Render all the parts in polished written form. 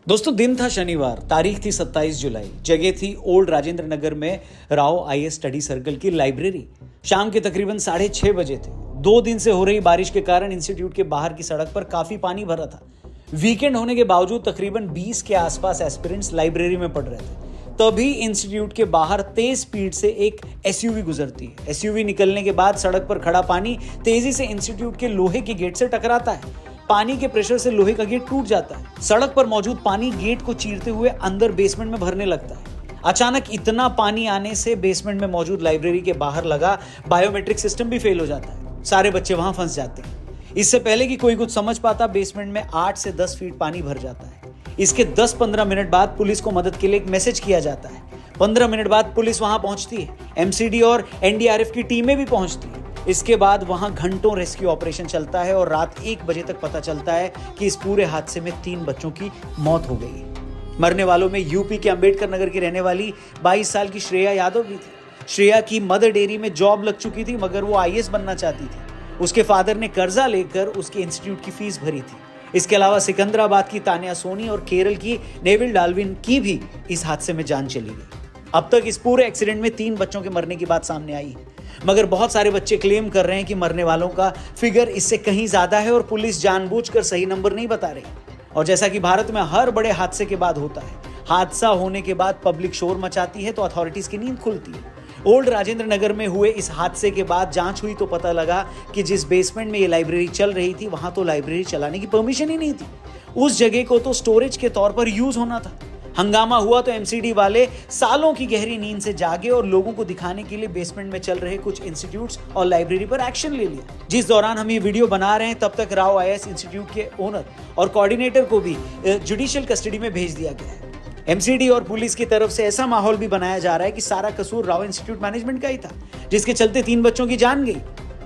दोस्तों दिन था शनिवार, तारीख थी 27 जुलाई, जगह थी ओल्ड राजेंद्र नगर में राव आईएएस स्टडी सर्कल की लाइब्रेरी। शाम के तकरीबन 6:30 बजे थे। 2 दिन से हो रही बारिश के कारण इंस्टीट्यूट के बाहर की सड़क पर काफी पानी भरा था। वीकेंड होने के बावजूद तकरीबन 20 के आसपास एस्पिरेंट्स लाइब्रेरी में पढ़ रहे थे। तभी इंस्टीट्यूट के बाहर तेज स्पीड से एक एसयूवी गुजरती है। एसयूवी निकलने के बाद सड़क पर खड़ा पानी तेजी से इंस्टीट्यूट के लोहे के गेट से टकराता है। पानी के प्रेशर से लोहे का गेट टूट जाता है। सड़क पर मौजूद पानी गेट को चीरते हुए अंदर बेसमेंट में भरने लगता है। अचानक इतना पानी आने से बेसमेंट में मौजूद लाइब्रेरी के बाहर लगा बायोमेट्रिक सिस्टम भी फेल हो जाता है। सारे बच्चे वहां फंस जाते हैं। इससे पहले कि कोई कुछ समझ पाता, बेसमेंट में 8 से 10 फीट पानी भर जाता है। इसके 10-15 मिनट बाद पुलिस को मदद के लिए एक मैसेज किया जाता है। 15 मिनट बाद पुलिस वहां पहुंचती है। एमसीडी और एनडीआरएफ की टीमें भी पहुंचती है। इसके बाद वहां घंटों रेस्क्यू ऑपरेशन चलता है और रात 1 बजे तक पता चलता है कि इस पूरे हादसे में 3 बच्चों की मौत हो गई है। मरने वालों में यूपी के अंबेडकर नगर की रहने वाली 22 साल की श्रेया यादव भी थी। श्रेया की मदर डेयरी में जॉब लग चुकी थी, मगर वो आईएएस बनना चाहती थी। उसके फादर ने कर्जा लेकर उसके इंस्टीट्यूट की फीस भरी थी। इसके अलावा सिकंदराबाद की तानिया सोनी और केरल की नेविल डाल्विन की भी इस हादसे में जान चली गई। अब तक इस पूरे एक्सीडेंट में 3 बच्चों के मरने की बात सामने आई है, मगर बहुत सारे बच्चे क्लेम कर रहे हैं कि मरने वालों का फिगर इससे कहीं ज्यादा है और पुलिस जानबूझकर सही नंबर नहीं बता रही। और जैसा कि भारत में हर बड़े हादसे के बाद होता है, हादसा होने के बाद पब्लिक शोर मचाती है तो अथॉरिटीज की नींद खुलती है। ओल्ड राजेंद्र नगर में हुए इस हादसे के बाद जांच हुई तो पता लगा कि जिस बेसमेंट में ये लाइब्रेरी चल रही थी, वहां तो लाइब्रेरी चलाने की परमिशन ही नहीं थी। उस जगह को तो स्टोरेज के तौर पर यूज होना था। हंगामा हुआ तो एमसीडी वाले सालों की गहरी नींद से जागे और लोगों को दिखाने के लिए बेसमेंट में चल रहे कुछ इंस्टीट्यूट्स और लाइब्रेरी पर एक्शन ले लिया। जिस दौरान हम ये वीडियो बना रहे हैं, तब तक राव आईएएस इंस्टीट्यूट के ओनर और कोऑर्डिनेटर को भी जुडिशियल कस्टडी में भेज दिया गया है। एमसीडी और पुलिस की तरफ से ऐसा माहौल भी बनाया जा रहा है कि सारा कसूर राव इंस्टीट्यूट मैनेजमेंट का ही था, जिसके चलते 3 बच्चों की जान गई।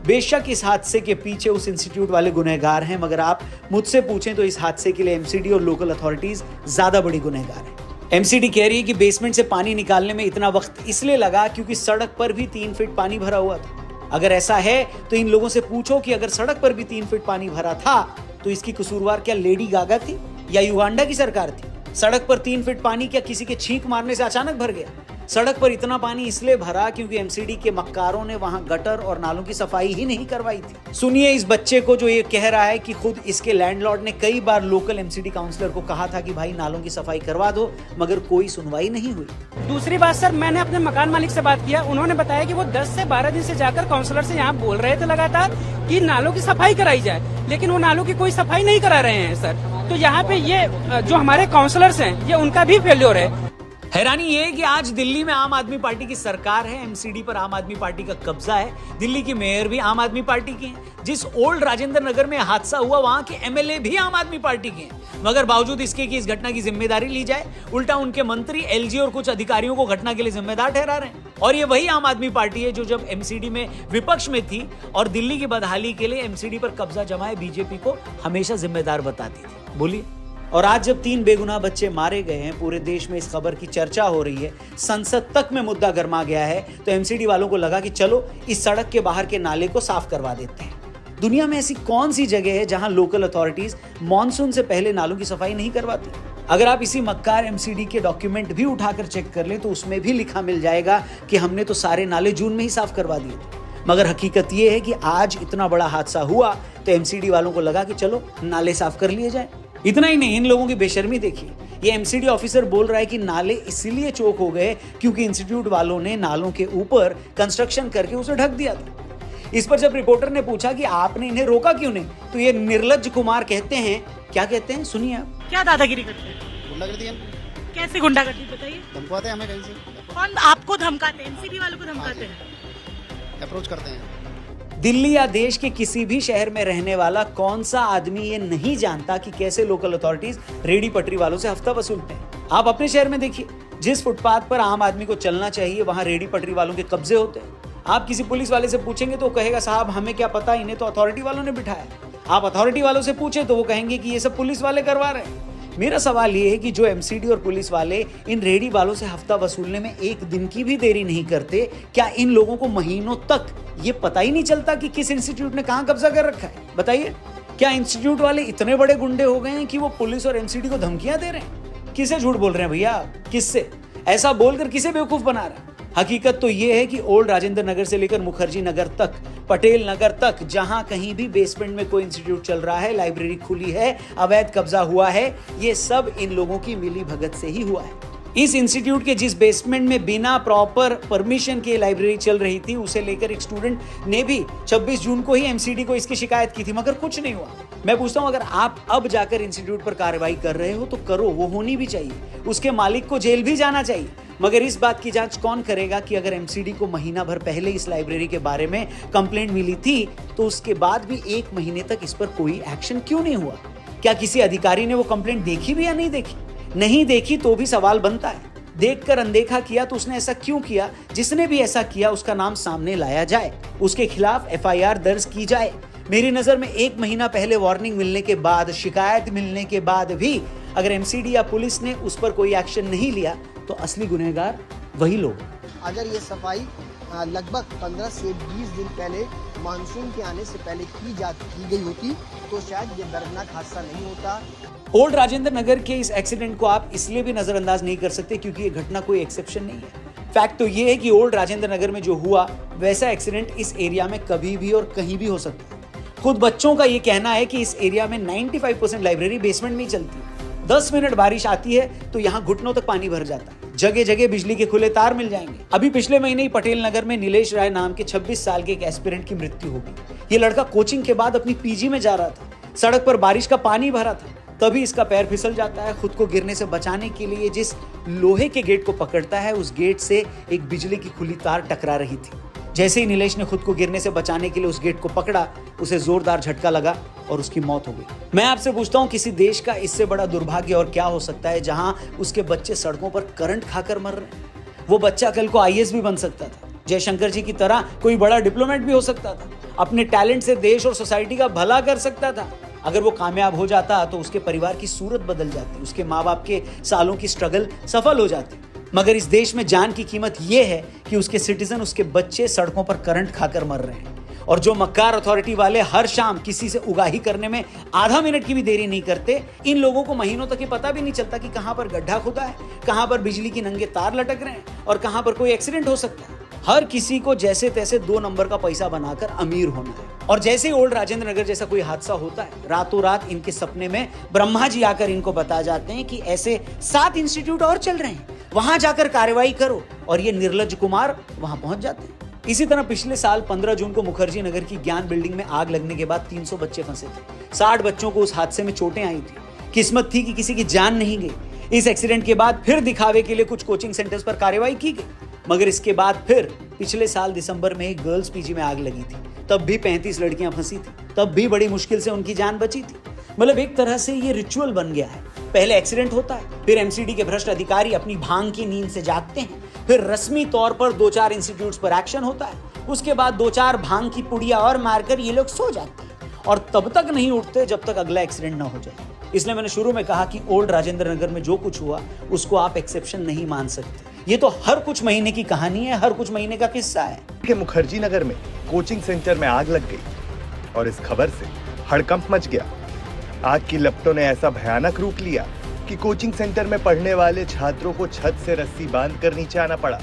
बेशक इस हादसे के पीछे उस इंस्टीट्यूट वाले गुनहगार हैं, मगर आप मुझसे पूछें तो इस हादसे के लिए एमसीडी और लोकल अथॉरिटीज ज्यादा बड़ी गुनहगार हैं। एमसीडी कह रही है कि बेसमेंट से पानी निकालने में इतना वक्त इसलिए लगा क्योंकि सड़क पर भी 3 फीट पानी भरा हुआ था। अगर ऐसा है तो इन लोगों से पूछो कि अगर सड़क पर भी 3 फीट पानी भरा था तो इसकी कसूरवार क्या लेडी गागा थी या युगांडा की सरकार थी? सड़क पर 3 फीट पानी क्या किसी के छींक मारने से अचानक भर गया? सड़क पर इतना पानी इसलिए भरा क्योंकि एमसीडी के मक्कारों ने वहां गटर और नालों की सफाई ही नहीं करवाई थी। सुनिए इस बच्चे को जो ये कह रहा है कि खुद इसके लैंडलॉर्ड ने कई बार लोकल एमसीडी काउंसलर को कहा था कि भाई नालों की सफाई करवा दो, मगर कोई सुनवाई नहीं हुई। दूसरी बात सर, मैंने अपने मकान मालिक से बात किया, उन्होंने बताया कि वो 10 से 12 दिन से जाकर काउंसलर से यहाँ बोल रहे थे लगातार कि नालों की सफाई कराई जाए, लेकिन वो नालों की कोई सफाई नहीं करा रहे हैं सर। तो यहाँ पे ये जो हमारे काउंसलर्स हैं, ये उनका भी फेल्योर है। हैरानी ये है कि आज दिल्ली में आम आदमी पार्टी की सरकार है, एमसीडी पर आम आदमी पार्टी का कब्जा है, दिल्ली की मेयर भी आम आदमी पार्टी की है। जिस ओल्ड राजेंद्र नगर में हादसा हुआ वहां के एमएलए भी आम आदमी पार्टी के हैं, मगर बावजूद इसके कि इस घटना की जिम्मेदारी ली जाए, उल्टा उनके मंत्री, एलजी और कुछ अधिकारियों को घटना के लिए जिम्मेदार ठहरा रहे हैं। और ये वही आम आदमी पार्टी है जो जब एमसीडी में विपक्ष में थी और दिल्ली की बदहाली के लिए एमसीडी पर कब्जा जमाए बीजेपी को हमेशा जिम्मेदार बताती थी। बोलिए। और आज जब 3 बेगुनाह बच्चे मारे गए हैं, पूरे देश में इस खबर की चर्चा हो रही है, संसद तक में मुद्दा गर्मा गया है, तो एमसीडी वालों को लगा कि चलो इस सड़क के बाहर के नाले को साफ करवा देते हैं। दुनिया में ऐसी कौन सी जगह है जहां लोकल अथॉरिटीज मॉनसून से पहले नालों की सफाई नहीं करवाती? अगर आप इसी मक्कार एमसीडी के डॉक्यूमेंट भी उठाकर चेक कर लें तो उसमें भी लिखा मिल जाएगा कि हमने तो सारे नाले जून में ही साफ करवा दिए थे। मगर हकीकत यह है कि आज इतना बड़ा हादसा हुआ तो एमसीडी वालों को लगा कि चलो नाले साफ कर लिए जाए। इतना ही नहीं, इन लोगों की बेशर्मी देखिए। ये एमसीडी ऑफिसर बोल रहा है कि नाले इसीलिए चोक हो गए क्योंकि इंस्टीट्यूट वालों ने नालों के ऊपर कंस्ट्रक्शन करके उसे ढक दिया था। इस पर जब रिपोर्टर ने पूछा कि आपने इन्हें रोका क्यों नहीं, तो ये निर्लज्ज कुमार कहते हैं, क्या कहते हैं सुनिए आप। क्या दादागिरी करते हैं? गुंडागर्दी है। कैसे गुंडागर्दी बताइए? धमकाते हैं हमें कहीं से। कौन आपको धमकाते हैं? एमसीडी वालों को धमकाते हैं? अप्रोच करते हैं। दिल्ली या देश के किसी भी शहर में रहने वाला कौन सा आदमी ये नहीं जानता कि कैसे लोकल अथॉरिटीज रेडी पटरी वालों से हफ्ता वसूलते हैं। आप अपने शहर में देखिए, जिस फुटपाथ पर आम आदमी को चलना चाहिए वहां रेडी पटरी वालों के कब्जे होते हैं। आप किसी पुलिस वाले से पूछेंगे तो कहेगा साहब हमें क्या पता, इन्हें तो अथॉरिटी वालों ने बिठाया। आप अथॉरिटी वालों से पूछे तो वो कहेंगे कि ये सब पुलिस वाले करवा रहे हैं। मेरा सवाल ये है कि जो एमसीडी और पुलिस वाले इन रेडी वालों से हफ्ता वसूलने में 1 दिन की भी देरी नहीं करते, क्या इन लोगों को महीनों तक ये पता ही नहीं चलता कि किस इंस्टीट्यूट ने कहां कब्जा कर रखा है? बताइए, क्या इंस्टीट्यूट वाले इतने बड़े गुंडे हो गए हैं कि वो पुलिस और एमसीडी को धमकियां दे रहे हैं? किसे झूठ बोल रहे हैं भैया, किससे? ऐसा बोलकर किसे बेवकूफ बना रहा है? हकीकत तो यह है कि ओल्ड राजेंद्र नगर से लेकर मुखर्जी नगर तक, पटेल नगर तक, जहां कहीं भी बेसमेंट में कोई इंस्टीट्यूट चल रहा है, लाइब्रेरी खुली है, अवैध कब्जा हुआ है, ये सब इन लोगों की मिली भगत से ही हुआ है। इस इंस्टीट्यूट के जिस बेसमेंट में बिना प्रॉपर परमिशन के लाइब्रेरी चल रही थी, उसे लेकर एक स्टूडेंट ने भी 26 जून को ही एमसीडी को इसकी शिकायत की थी, मगर कुछ नहीं हुआ। मैं पूछता हूं, अगर आप अब जाकर इंस्टीट्यूट पर कार्रवाई कर रहे हो तो करो, वो होनी भी चाहिए, उसके मालिक को जेल भी जाना चाहिए। मगर इस बात की जांच कौन करेगा कि अगर एमसीडी को महीना भर पहले इस लाइब्रेरी के बारे में कंप्लेंट मिली थी तो उसके बाद भी 1 महीने तक इस पर कोई एक्शन क्यों नहीं हुआ? क्या किसी अधिकारी ने वो कंप्लेंट देखी भी या नहीं देखी? नहीं देखी तो भी सवाल बनता है। देखकर अनदेखा किया तो उसने ऐसा क्यों किया? जिसने भी ऐसा किया उसका नाम सामने लाया जाए, उसके खिलाफ एफआईआर दर्ज की जाए। मेरी नजर में 1 महीना पहले वार्निंग मिलने के बाद, शिकायत मिलने के बाद भी अगर एमसीडी या पुलिस ने उस पर कोई एक्शन नहीं लिया तो असली गुनहगार वही लोग। अगर ये सफाई लगभग 15 से 20 दिन पहले मानसून के आने से पहले की गई होती तो शायद ये दर्दनाक हादसा नहीं होता। ओल्ड राजेंद्र नगर के इस एक्सीडेंट को आप इसलिए भी नजरअंदाज नहीं कर सकते क्योंकि ये घटना कोई एक्सेप्शन नहीं है। फैक्ट तो ये है कि ओल्ड राजेंद्र नगर में जो हुआ वैसा एक्सीडेंट इस एरिया में कभी भी और कहीं भी हो सकता है। खुद बच्चों का ये कहना है कि इस एरिया में 95% लाइब्रेरी बेसमेंट में ही चलती है। 10 मिनट बारिश आती है तो यहाँ घुटनों तक पानी भर जाता है, जगह जगह बिजली के खुले तार मिल जाएंगे। अभी पिछले महीने ही पटेल नगर में नीलेश राय नाम के 26 साल के एक एस्पिरेंट की मृत्यु हो गई। ये लड़का कोचिंग के बाद अपनी पीजी में जा रहा था, सड़क पर बारिश का पानी भरा था, तभी इसका पैर फिसल जाता है। खुद को गिरने से बचाने के लिए जिस लोहे के गेट को पकड़ता है, उस गेट से एक बिजली की खुली तार टकरा रही थी। जैसे ही नीलेश ने खुद को गिरने से बचाने के लिए उस गेट को पकड़ा, उसे जोरदार झटका लगा और उसकी मौत हो गई। मैं आपसे पूछता हूं, किसी देश का इससे बड़ा दुर्भाग्य और क्या हो सकता है जहां उसके बच्चे सड़कों पर करंट खाकर मर रहे हैं। वो बच्चा कल को आईएएस भी बन सकता था, जयशंकर जी की तरह कोई बड़ा डिप्लोमेट भी हो सकता था, अपने टैलेंट से देश और सोसाइटी का भला कर सकता था। अगर वो कामयाब हो जाता तो उसके परिवार की सूरत बदल जाती, उसके माँ बाप के सालों की स्ट्रगल सफल हो जाती। मगर इस देश में जान की कीमत यह है कि उसके सिटीजन, उसके बच्चे सड़कों पर करंट खाकर मर रहे हैं। और जो मक्कार अथॉरिटी वाले हर शाम किसी से उगाही करने में आधा मिनट की भी देरी नहीं करते, इन लोगों को महीनों तक ये पता भी नहीं चलता कि कहां पर गड्ढा खुदा है, कहां पर बिजली की नंगे तार लटक रहे हैं और कहां पर कोई एक्सीडेंट हो सकता है। हर किसी को जैसे तैसे 2 नंबर का पैसा बनाकर अमीर होना है। और जैसे ही ओल्ड राजेंद्र नगर जैसा कोई हादसा होता है, रातों रात इनके सपने में ब्रह्मा जी आकर इनको बता जाते हैं कि ऐसे 7 इंस्टीट्यूट और चल रहे हैं, वहां जाकर कार्रवाई करो, और ये निर्लज्ज कुमार वहां पहुंच जाते हैं। इसी तरह पिछले साल 15 जून को मुखर्जी नगर की ज्ञान बिल्डिंग में आग लगने के बाद 300 बच्चे फंसे थे। 60 बच्चों को उस हादसे में चोटें आई थी। किस्मत थी कि किसी की जान नहीं गई। इस एक्सीडेंट के बाद फिर दिखावे के लिए कुछ कोचिंग सेंटर्स पर कार्रवाई की गई, मगर इसके बाद फिर पिछले साल दिसंबर में एक गर्ल्स पीजी में आग लगी थी। तब भी 35 लड़कियां फंसी थी, तब भी बड़ी मुश्किल से उनकी जान बची थी। मतलब एक तरह से ये रिचुअल बन गया है। पहले एक्सीडेंट होता है, फिर एमसीडी के भ्रष्ट अधिकारी अपनी भांग की नींद से जागते हैं, फिर रस्मी तौर पर 2-4 इंस्टीट्यूट्स पर एक्शन होता है, उसके बाद 2-4 भांग की पुड़िया और मारकर ये लोग सो जाते हैं और तब तक नहीं उठते जब तक अगला एक्सीडेंट ना हो जाए। इसलिए मैंने शुरू में कहा कि ओल्ड राजेंद्र नगर में जो कुछ हुआ उसको आप एक्सेप्शन नहीं मान सकते। ये तो हर कुछ महीने की कहानी है, हर कुछ महीने का किस्सा है। कि मुखर्जी नगर में कोचिंग सेंटर में आग लग गई और इस खबर से हड़कंप मच गया। आग की लपटों ने ऐसा भयानक रूप लिया कि कोचिंग सेंटर में पढ़ने वाले छात्रों को छत से रस्सी बांधकर नीचे आना पड़ा।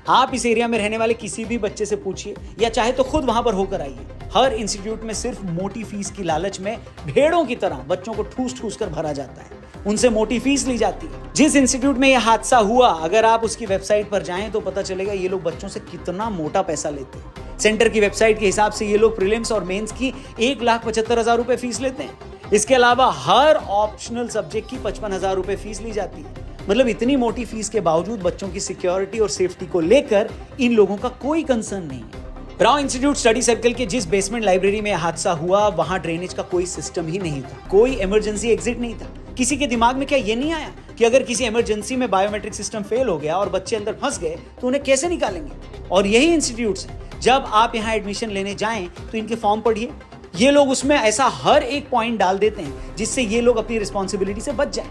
आप इस एरिया में रहने वाले किसी भी बच्चे से पूछिए या चाहे तो खुद वहां पर होकर आइए। हर इंस्टीट्यूट में सिर्फ मोटी फीस की लालच में भेड़ों की तरह बच्चों को ठूस ठूस कर भरा जाता है, उनसे मोटी फीस ली जाती है। जिस इंस्टीट्यूट में यह हादसा हुआ, अगर आप उसकी वेबसाइट पर जाएं तो पता चलेगा ये लोग बच्चों से कितना मोटा पैसा लेते हैं। सेंटर की वेबसाइट के हिसाब से ये लोग प्रीलिम्स और मेंस की 1,75,000 रुपए फीस लेते हैं। इसके अलावा हर ऑप्शनल सब्जेक्ट की 55,000 रुपए फीस ली जाती है। मतलब इतनी मोटी फीस के बावजूद बच्चों की सिक्योरिटी और सेफ्टी को लेकर इन लोगों का कोई कंसर्न नहीं है। राव इंस्टीट्यूट स्टडी सर्कल के जिस बेसमेंट लाइब्रेरी में हादसा हुआ, वहां ड्रेनेज का कोई सिस्टम ही नहीं था, कोई इमरजेंसी एग्जिट नहीं था। किसी के दिमाग में क्या ये नहीं आया कि अगर किसी इमरजेंसी में बायोमेट्रिक सिस्टम फेल हो गया और बच्चे अंदर फंस गए तो उन्हें कैसे निकालेंगे? और यही इंस्टीट्यूट्स हैं, जब आप यहाँ एडमिशन लेने जाएं तो इनके फॉर्म पढ़िए। ये लोग उसमें ऐसा हर एक पॉइंट डाल देते हैं जिससे ये लोग अपनी रिस्पॉन्सिबिलिटी से बच जाएं।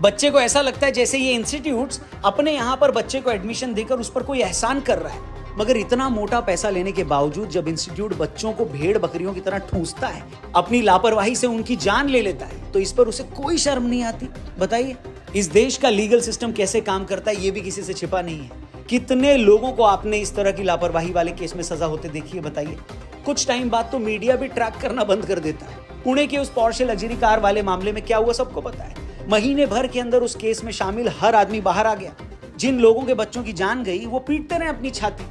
बच्चे को ऐसा लगता है जैसे ये इंस्टीट्यूट्स अपने यहाँ पर बच्चे को एडमिशन देकर उस पर कोई एहसान कर रहा है। मगर इतना मोटा पैसा लेने के बावजूद जब इंस्टीट्यूट बच्चों को भेड़ बकरियों की तरह ठूंसता है, अपनी लापरवाही से उनकी जान ले लेता है, तो इस पर उसे कोई शर्म नहीं आती। बताइए, इस देश का लीगल सिस्टम कैसे काम करता है ये भी किसी से छिपा नहीं है। कितने लोगों को आपने इस तरह की लापरवाही वाले केस में सजा होते देखी है बताइए। कुछ टाइम बाद तो मीडिया भी ट्रैक करना बंद कर देता है। पुणे के उस पोर्शे लग्जरी कार वाले मामले में क्या हुआ सबको पता है। महीने भर के अंदर उस केस में शामिल हर आदमी बाहर आ गया। जिन लोगों के बच्चों की जान गई वो पीटते रहे अपनी छाती,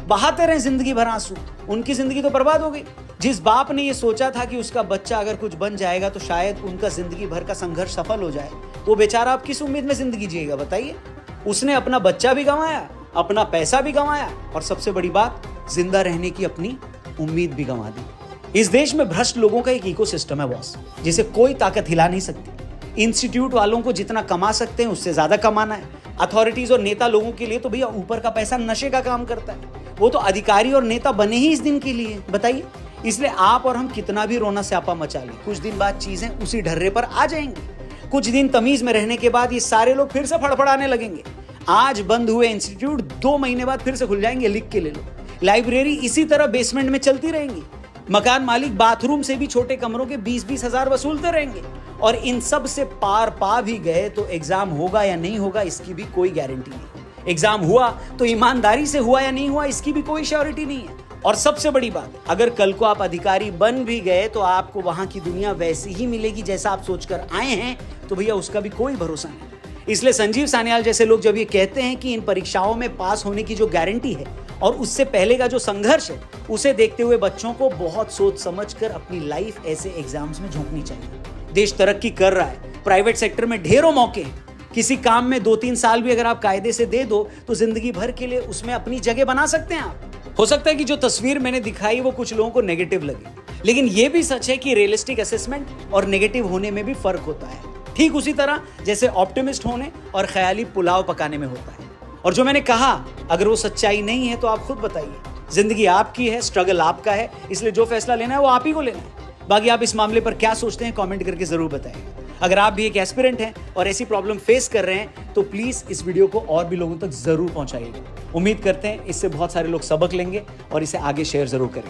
बहाते रहे जिंदगी भर आंसू। उनकी जिंदगी तो बर्बाद हो गई। जिस बाप ने ये सोचा था कि उसका बच्चा अगर कुछ बन जाएगा तो शायद उनका जिंदगी भर का संघर्ष सफल हो जाए, वो बेचारा अब किस उम्मीद में जिंदगी जिएगा बताइए। उसने अपना बच्चा भी गंवाया, अपना पैसा भी गंवाया और सबसे बड़ी बात, जिंदा रहने की अपनी उम्मीद भी गंवा दी। इस देश में भ्रष्ट लोगों का एक इकोसिस्टम है बॉस, जिसे कोई ताकत हिला नहीं सकती। इंस्टीट्यूट वालों को जितना कमा सकते हैं उससे ज्यादा कमाना है। अथॉरिटीज और नेता लोगों के लिए तो भैया ऊपर का पैसा नशे का काम करता है। वो तो अधिकारी और नेता बने ही इस दिन के लिए बताइए। इसलिए आप और हम कितना भी रोना स्यापा मचा लें, कुछ दिन बाद चीजें उसी ढर्रे पर आ जाएंगी। कुछ दिन तमीज में रहने के बाद ये सारे लोग फिर से फड़फड़ाने लगेंगे। आज बंद हुए इंस्टीट्यूट 2 महीने बाद फिर से खुल जाएंगे, लिख के ले लो। लाइब्रेरी इसी तरह बेसमेंट में चलती रहेंगी। मकान मालिक बाथरूम से भी छोटे कमरों के 20-20 हजार वसूलते रहेंगे। और इन सब से पार पा भी गए तो एग्जाम होगा या नहीं होगा इसकी भी कोई गारंटी नहीं। एग्जाम हुआ तो ईमानदारी से हुआ या नहीं हुआ इसकी भी कोई श्योरिटी नहीं है। और सबसे बड़ी बात, अगर कल को आप अधिकारी बन भी गए तो आपको वहां की दुनिया वैसी ही मिलेगी जैसा आप सोचकर आए हैं, तो भैया उसका भी कोई भरोसा नहीं। इसलिए संजीव सान्याल जैसे लोग जब ये कहते हैं कि इन परीक्षाओं में पास होने की जो गारंटी है और उससे पहले का जो संघर्ष है, उसे देखते हुए बच्चों को बहुत सोच समझकर अपनी लाइफ ऐसे एग्जाम्स में झोंकनी चाहिए। देश तरक्की कर रहा है, प्राइवेट सेक्टर में ढेरों मौके हैं। किसी काम में 2-3 साल भी अगर आप कायदे से दे दो तो जिंदगी भर के लिए उसमें अपनी जगह बना सकते हैं आप। हो सकता है कि जो तस्वीर मैंने दिखाई वो कुछ लोगों को नेगेटिव लगे, लेकिन ये भी सच है कि रियलिस्टिक असेसमेंट और नेगेटिव होने में भी फर्क होता है। ठीक उसी तरह जैसे ऑप्टिमिस्ट होने और ख्याली पुलाव पकाने में होता है। और जो मैंने कहा, अगर वो सच्चाई नहीं है तो आप खुद बताइए। जिंदगी आपकी है, स्ट्रगल आपका है, इसलिए जो फैसला लेना है वो आप ही को लेना है। बाकी आप इस मामले पर क्या सोचते हैं कमेंट करके जरूर बताएं। अगर आप भी एक एस्पिरेंट हैं और ऐसी प्रॉब्लम फेस कर रहे हैं तो प्लीज इस वीडियो को और भी लोगों तक जरूर पहुंचाइएगा। उम्मीद करते हैं इससे बहुत सारे लोग सबक लेंगे और इसे आगे शेयर जरूर करें।